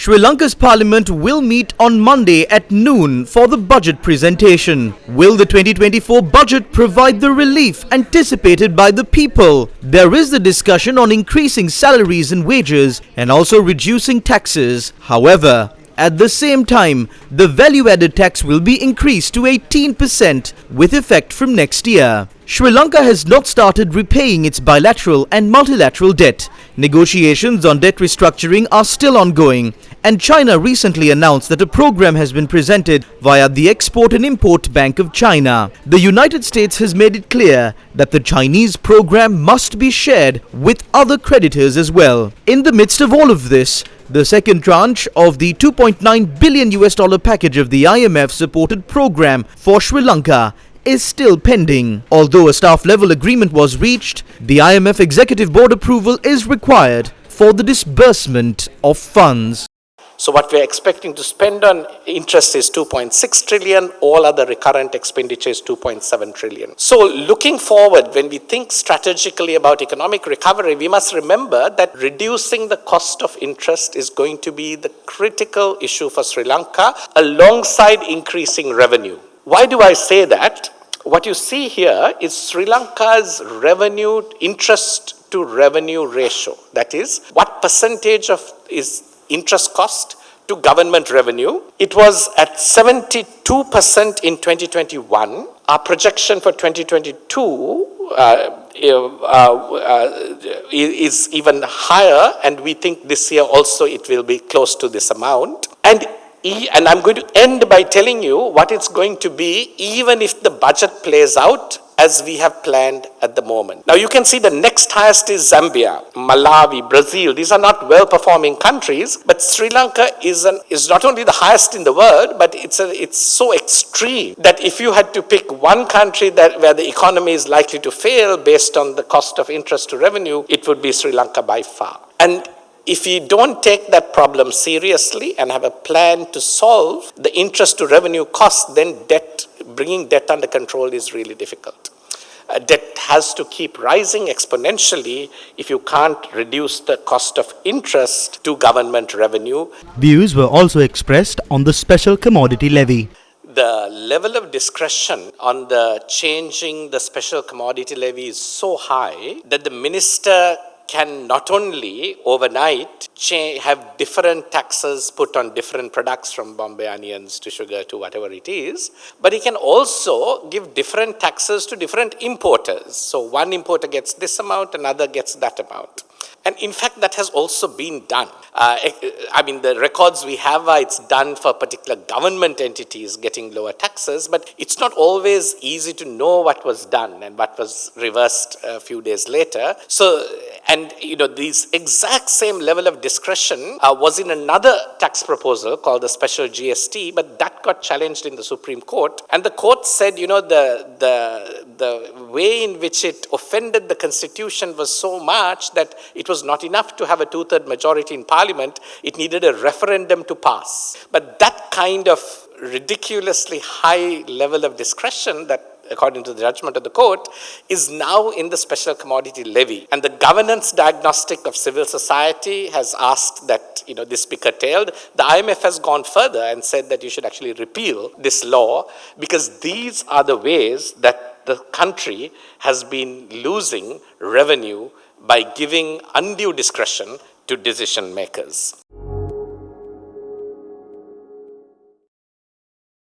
Sri Lanka's parliament will meet on Monday at noon for the budget presentation. Will the 2024 budget provide the relief anticipated by the people? There is the discussion on increasing salaries and wages and also reducing taxes. However, at the same time, the value-added tax will be increased to 18% with effect from next year. Sri Lanka has not started repaying its bilateral and multilateral debt. Negotiations on debt restructuring are still ongoing, and China recently announced that a program has been presented via the Export and Import Bank of China. The United States has made it clear that the Chinese program must be shared with other creditors as well. In the midst of all of this, the second tranche of the $2.9 billion package of the IMF supported program for Sri Lanka is still pending. Although a staff-level agreement was reached, the IMF Executive Board approval is required for the disbursement of funds. So what we're expecting to spend on interest is 2.6 trillion, all other recurrent expenditure is 2.7 trillion. So looking forward, when we think strategically about economic recovery, we must remember that reducing the cost of interest is going to be the critical issue for Sri Lanka alongside increasing revenue. Why do I say that? What you see here is Sri Lanka's revenue, interest to revenue ratio. That is, what percentage of is interest cost to government revenue. It was at 72% in 2021. Our projection for 2022 is even higher, and we think this year also it will be close to this amount. And I'm going to end by telling you what it's going to be even if the budget plays out as we have planned at the moment. Now you can see the next highest is Zambia, Malawi, Brazil. These are not well-performing countries, but Sri Lanka is not only the highest in the world, but it's so extreme that if you had to pick one country where the economy is likely to fail based on the cost of interest to revenue, it would be Sri Lanka by far. And if you don't take that problem seriously and have a plan to solve the interest to revenue cost, then bringing debt under control is really difficult. Debt has to keep rising exponentially if you can't reduce the cost of interest to government revenue. Views were also expressed on the special commodity levy. The level of discretion on the changing the special commodity levy is so high that the minister can not only overnight have different taxes put on different products from Bombay onions to sugar to whatever it is, but he can also give different taxes to different importers. So one importer gets this amount, another gets that amount. And in fact, that has also been done. The records we have are it's done for particular government entities getting lower taxes, but it's not always easy to know what was done and what was reversed a few days later. So, these exact same level of discretion was in another tax proposal called the special GST, but that got challenged in the Supreme Court. And the court said, the way in which it offended the Constitution was so much that it was not enough to have a two-third majority in Parliament. It needed a referendum to pass. But that kind of ridiculously high level of discretion that, according to the judgment of the court, is now in the special commodity levy. And the governance diagnostic of civil society has asked that this be curtailed. The IMF has gone further and said that you should actually repeal this law because these are the ways that the country has been losing revenue by giving undue discretion to decision makers.